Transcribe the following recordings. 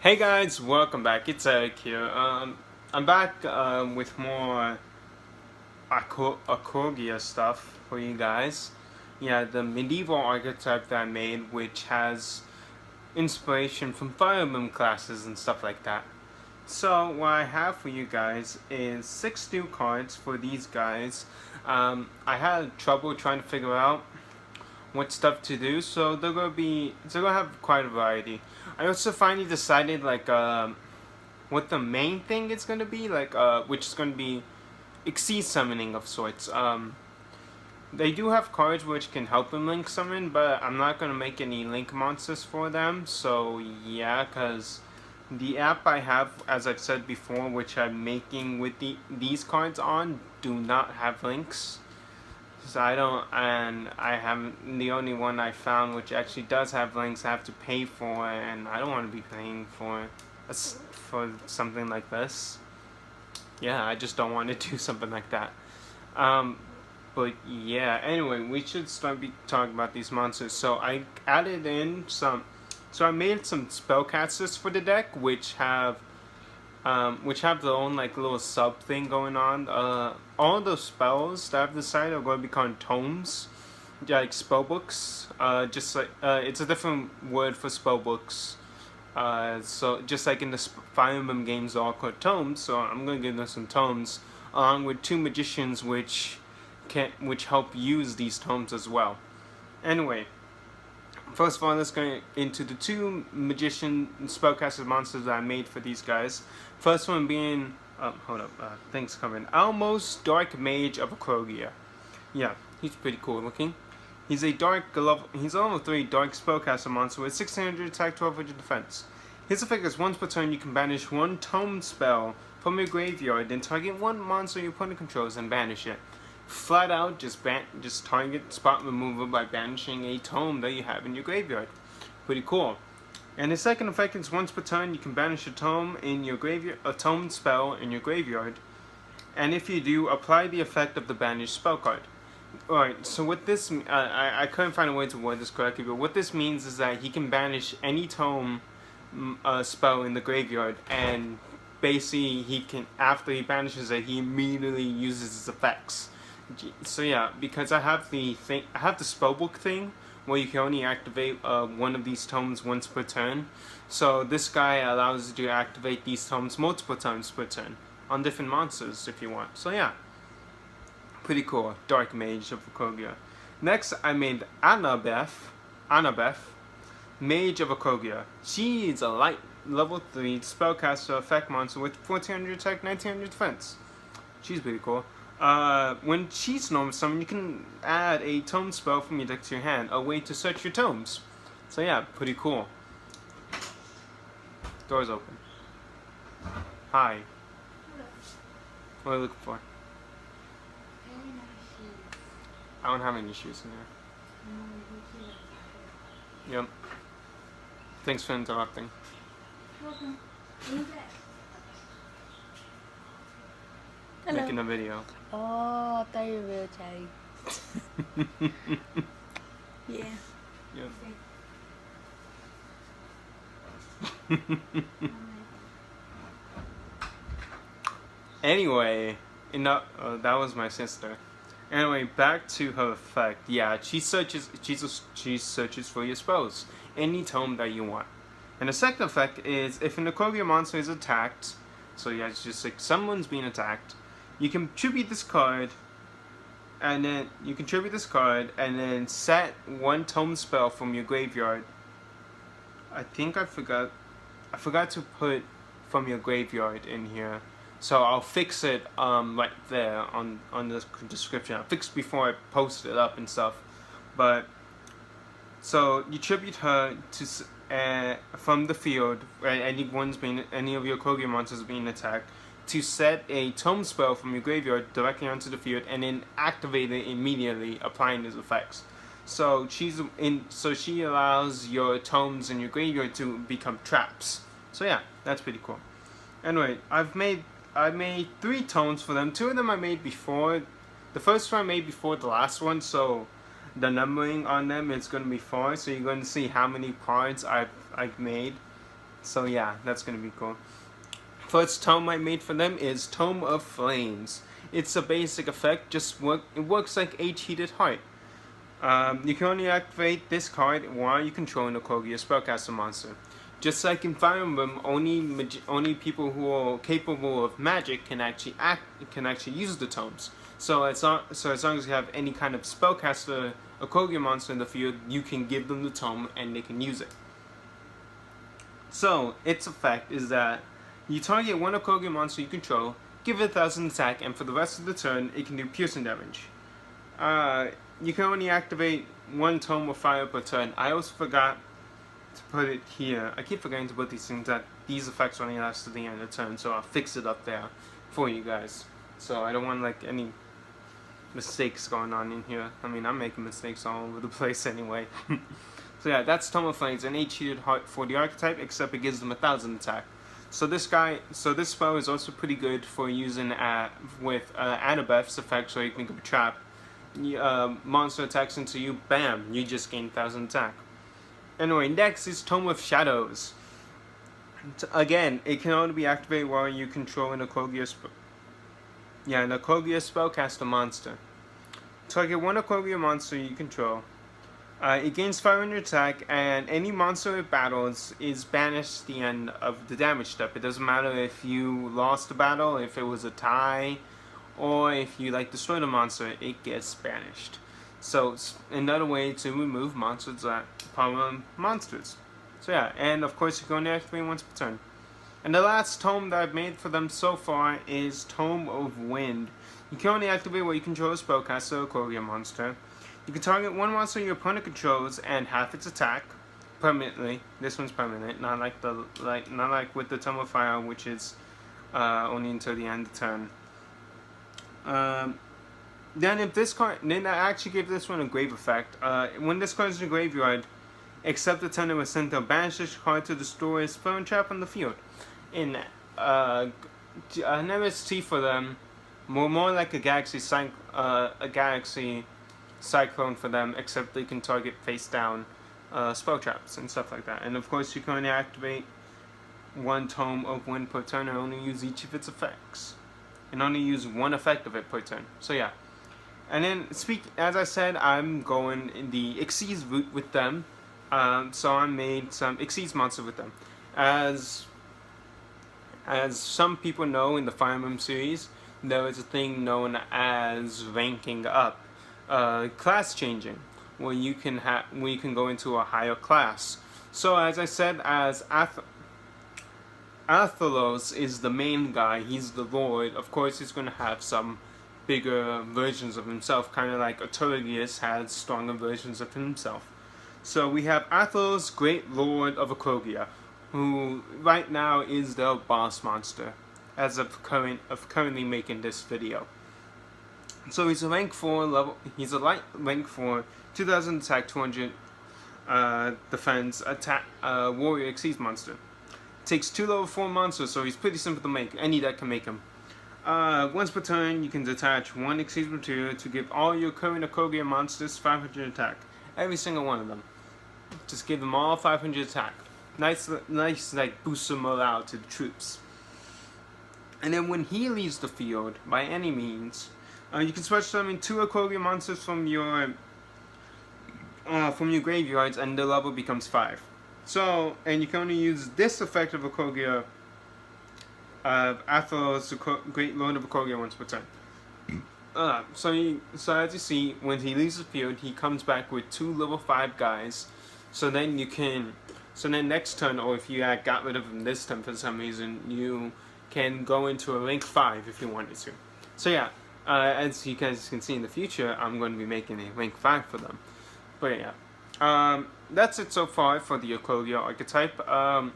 Hey guys, welcome back. It's Eric here. I'm back with more Arcogia stuff for you guys. Yeah, the medieval archetype that I made, which has inspiration from Fire Emblem classes and stuff like that. So what I have for you guys is 6 new cards for these guys. I had trouble trying to figure out what stuff to do, so they're gonna have quite a variety. I also finally decided what the main thing is gonna be, which is gonna be Exceed summoning of sorts. They do have cards which can help them link summon, but I'm not gonna make any link monsters for them. So yeah, cause the app I have, as I've said before, which I'm making with these cards on, do not have links. So I haven't, the only one I found which actually does have links I have to pay for, and I don't want to be paying for something like this. Yeah, I just don't want to do something like that. But yeah, anyway, we should start talking about these monsters. So I added in so I made some spellcasters for the deck, which have their own little sub thing going on. All those spells that I've decided are going to be called tomes, like spell books. It's a different word for spell books. So just like in the Fire Emblem games, they're all called tomes. So I'm going to give them some tomes, along with 2 magicians which help use these tomes as well. Anyway. First of all, let's go into the 2 magician spellcaster monsters that I made for these guys. First one being, things coming. Almost Dark Mage of Arcogia. Yeah, he's pretty cool looking. He's a level 3 dark spellcaster monster with 1600 attack, 1200 defense. His effect is once per turn you can banish 1 tome spell from your graveyard, then target 1 monster your opponent controls and banish it. Flat out, just target spot removal by banishing a tome that you have in your graveyard. Pretty cool. And the second effect is once per turn you can banish a tome in your graveyard, a tome spell in your graveyard, and if you do, apply the effect of the banished spell card. Alright, so what this I couldn't find a way to word this correctly, but what this means is that he can banish any tome spell in the graveyard, and basically after he banishes it, he immediately uses its effects. So yeah, because I have the spellbook thing where you can only activate one of these tomes once per turn. So this guy allows you to activate these tomes multiple times per turn on different monsters if you want. So yeah, pretty cool. Dark Mage of Arcogia. Next, I made Annabeth, Mage of Arcogia. She's a light level 3 spellcaster effect monster with 1400 attack, 1900 defense. She's pretty cool. When she's normal summon, you can add a tome spell from your deck to your hand, a way to search your tomes. So yeah, pretty cool. Door's open. Hi. What are you looking for? I don't have any shoes in there. Yep. Thanks for interrupting. Hello. Making a video. Oh, tay vừa chạy. Yeah. Yep. Anyway, that was my sister. Anyway, back to her effect. Yeah, she searches for your spells, any tome that you want. And the second effect is if an Arcogia monster is attacked, so yeah, it's just like someone's being attacked, you can tribute this card, and then set 1 tome spell from your graveyard. I think I forgot to put from your graveyard in here. So I'll fix it right there on the description. I'll fix it before I post it up and stuff. But so you tribute her to from the field, any of your Arcogia monsters being attacked, to set a tome spell from your graveyard directly onto the field, and then activate it immediately, applying those effects. So she allows your tomes in your graveyard to become traps. So yeah, that's pretty cool. Anyway, I made 3 tomes for them. 2 of them I made before. The first one I made before the last one, so the numbering on them is going to be 4. So you're going to see how many cards I've made. So yeah, that's gonna be cool. First tome I made for them is Tome of Flames. It's a basic effect, it works like a heated heart. You can only activate this card while you control an Arcogia spellcaster monster. Just like in Fire Emblem, only people who are capable of magic can actually use the tomes. So as long as you have any kind of spellcaster Arcogia monster in the field, you can give them the tome and they can use it. So its effect is that you target one Arcogia monster you control, give it 1,000 attack, and for the rest of the turn, it can do piercing damage. You can only activate one tome of fire per turn. I also forgot to put it here. I keep forgetting to put these things that these effects only last to the end of the turn, so I'll fix it up there for you guys. So I don't want like any mistakes going on in here. I mean, I'm making mistakes all over the place anyway. So yeah, that's Tome of Flames, an 8-sheeted heart for the Archetype, except it gives them 1,000 attack. So this spell is also pretty good for using with Annabeth's effect, so you can make a trap. Monster attacks into you, bam, you just gain 1,000 attack. Anyway, next is Tome of Shadows. Again, it can only be activated while you control an Arcogia spellcaster monster. Target one Arcogia monster you control. It gains 500 attack, and any monster it battles is banished at the end of the damage step. It doesn't matter if you lost the battle, if it was a tie, or if you destroy the monster, it gets banished. So it's another way to remove monsters that problem monsters. So yeah, and of course you can only activate once per turn. And the last tome that I've made for them so far is Tome of Wind. You can only activate while you control a spellcaster or Arcogia monster. You can target one monster your opponent controls and half its attack permanently. This one's permanent, not like with the Tome of Fire, which is only until the end of the turn. Then I actually gave this one a grave effect. When this card is in the graveyard, except the turn it was sent to banish this card to destroy a spell and trap on the field. In an MST for them, more like a galaxy cyclone for them, except they can target face down spell traps and stuff like that. And of course, you can only activate one Tome of Wind per turn and only use each of its effects. And only use one effect of it per turn. So yeah. And then, as I said, I'm going in the Xyz route with them. So I made some Xyz monster with them. As some people know in the Fire Emblem series, there is a thing known as ranking up. Class changing, where you can go into a higher class. So as I said, as Athelos is the main guy, he's the lord. Of course, he's going to have some bigger versions of himself, kind of like Arcogia has stronger versions of himself. So we have Athelos, Great Lord of Arcogia, who right now is the boss monster, as of currently making this video. So he's a rank 4 level. He's a light rank 4, 2,000 attack, 200 defense, attack warrior Xyz monster. Takes 2 level 4 monsters, so he's pretty simple to make. Any deck can make him. Once per turn, you can detach one Xyz material to give all your current Arcogia monsters 500 attack. Every single one of them. Just give them all 500 attack. Nice like boost of morale to the troops. And then when he leaves the field, by any means, you can switch summon 2 Arcogia monsters from your graveyards, and the level becomes 5. So, and you can only use this effect of Arcogia, Athelos, Great Lord of Arcogia, once per turn. So as you see, when he leaves the field, he comes back with 2 level 5 guys. So then next turn, or if you got rid of him this turn for some reason, you can go into a rank 5 if you wanted to. So yeah, as you guys can see in the future, I'm going to be making a rank 5 for them. But yeah, that's it so far for the Arcogia archetype. I'm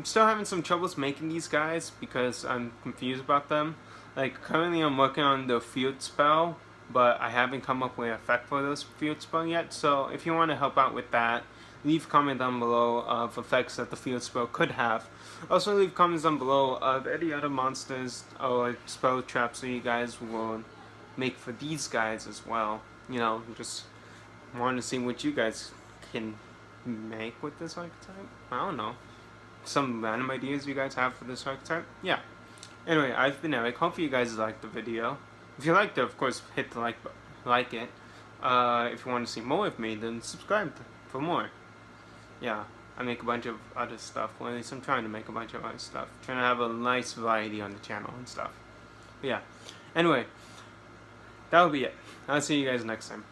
still having some troubles making these guys because I'm confused about them. Like, currently I'm working on the field spell, but I haven't come up with an effect for this field spell yet. So if you want to help out with that, leave a comment down below of effects that the field spell could have. Also leave comments down below of any other monsters or spell traps that you guys will make for these guys as well. You know, just want to see what you guys can make with this archetype. I don't know. some random ideas you guys have for this archetype. Yeah. Anyway, I've been Eric. Hopefully you guys liked the video. If you liked it, of course, hit the like it. If you want to see more of me, then subscribe for more. Yeah, I make a bunch of other stuff. Well, at least I'm trying to make a bunch of other stuff. Trying to have a nice variety on the channel and stuff. But yeah. Anyway, that'll be it. I'll see you guys next time.